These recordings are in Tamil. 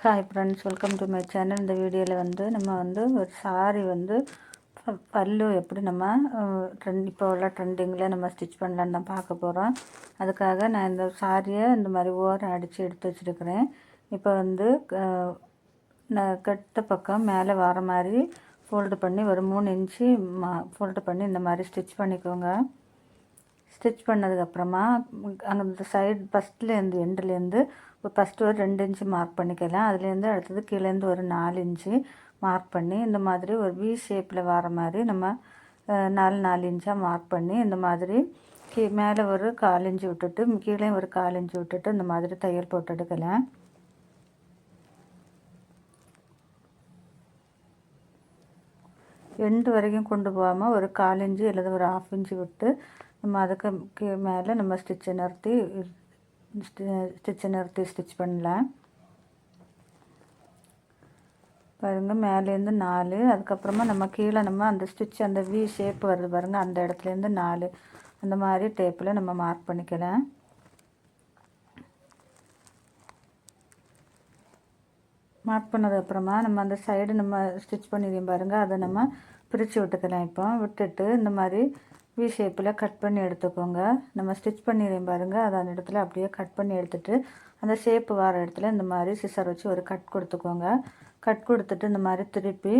Hi friends, welcome to my channel. இந்த வீடியோவில் நம்ம ஒரு சாரி பல்லு எப்படி நம்ம இப்போ உள்ள ட்ரெண்டிங்கில் நம்ம ஸ்டிச் பண்ணலான்னு தான் பார்க்க போகிறோம். அதுக்காக நான் இந்த சாரியை இந்த மாதிரி ஓரம் அடித்து எடுத்து வச்சுருக்கிறேன். இப்போ நான் கட்ட பக்கம் மேலே வர மாதிரி ஃபோல்டு பண்ணி ஒரு 3 இன்ச்சு ஃபோல்டு பண்ணி இந்த மாதிரி ஸ்டிச் பண்ணிக்கோங்க. ஸ்டிச் பண்ணதுக்கப்புறமா அந்த சைடு ஃபஸ்ட்லேருந்து எண்டுலேருந்து ஃபஸ்ட்டு ஒரு 2 இன்ச்சு மார்க் பண்ணிக்கலாம். அதுலேருந்து அடுத்தது கீழேருந்து ஒரு 4 இன்ச்சு மார்க் பண்ணி இந்த மாதிரி ஒரு வி ஷேப்பில் வர மாதிரி நம்ம 4 இன்ச்சாக மார்க் பண்ணி இந்த மாதிரி மேலே ஒரு 1/4 இன்ச்சு விட்டுட்டு கீழே ஒரு 1/4 இன்ச்சு விட்டுட்டு இந்த மாதிரி தையல் போட்டு எடுக்கலாம். எண்டு வரைக்கும் கொண்டு போகாமல் ஒரு 1/4 இன்ச்சு அல்லது ஒரு 1/2 இன்ச்சு விட்டு நம்ம அதுக்கு மேலே நம்ம ஸ்டிச்சை நிறுத்தி ஸ்டிச் பண்ணலாம். பாருங்கள், மேலேருந்து 4, அதுக்கப்புறமா நம்ம கீழே அந்த ஸ்டிச் அந்த வி ஷேப் வருது பாருங்கள், அந்த இடத்துலேருந்து 4 அந்த மாதிரி டேப்பில் நம்ம மார்க் பண்ணிக்கலாம். மார்க் பண்ணதுக்கப்புறமா நம்ம அந்த சைடு நம்ம ஸ்டிச் பண்ணிடுவோம் பாருங்கள், அதை நம்ம பிரித்து விட்டுக்கலாம். இப்போ விட்டுட்டு இந்த மாதிரி வி ஷேப்பில் கட் பண்ணி எடுத்துக்கோங்க. நம்ம ஸ்டிச் பண்ணிடுவோம் பாருங்கள், அதை அந்த இடத்துல அப்படியே கட் பண்ணி எடுத்துகிட்டு அந்த ஷேப்பு வர இடத்துல இந்த மாதிரி சிசர் வச்சு ஒரு கட் கொடுத்துக்கோங்க. கட் கொடுத்துட்டு இந்த மாதிரி திருப்பி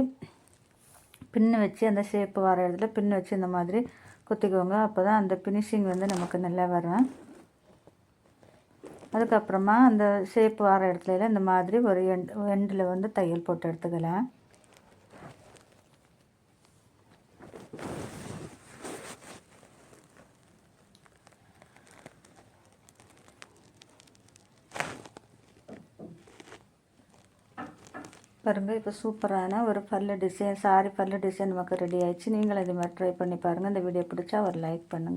பின்னு வச்சு அந்த ஷேப்பு வர இடத்துல பின்னு வச்சு இந்த மாதிரி குத்திக்கோங்க. அப்போ தான் அந்த ஃபினிஷிங் நமக்கு நல்லா வரும். அதுக்கப்புறமா அந்த ஷேப் வர இடத்துல இந்த மாதிரி ஒரு எண்டில் தையல் போட்டு எடுத்துக்கலாம். பாருங்கள், இப்போ சூப்பரான ஒரு பல்லு டிசைன், சாரி பல்லு டிசைன் நமக்கு ரெடி ஆயிடுச்சு. நீங்களும் இது மாதிரி ட்ரை பண்ணி பாருங்கள். இந்த வீடியோ பிடிச்சா ஒரு லைக் பண்ணுங்கள்.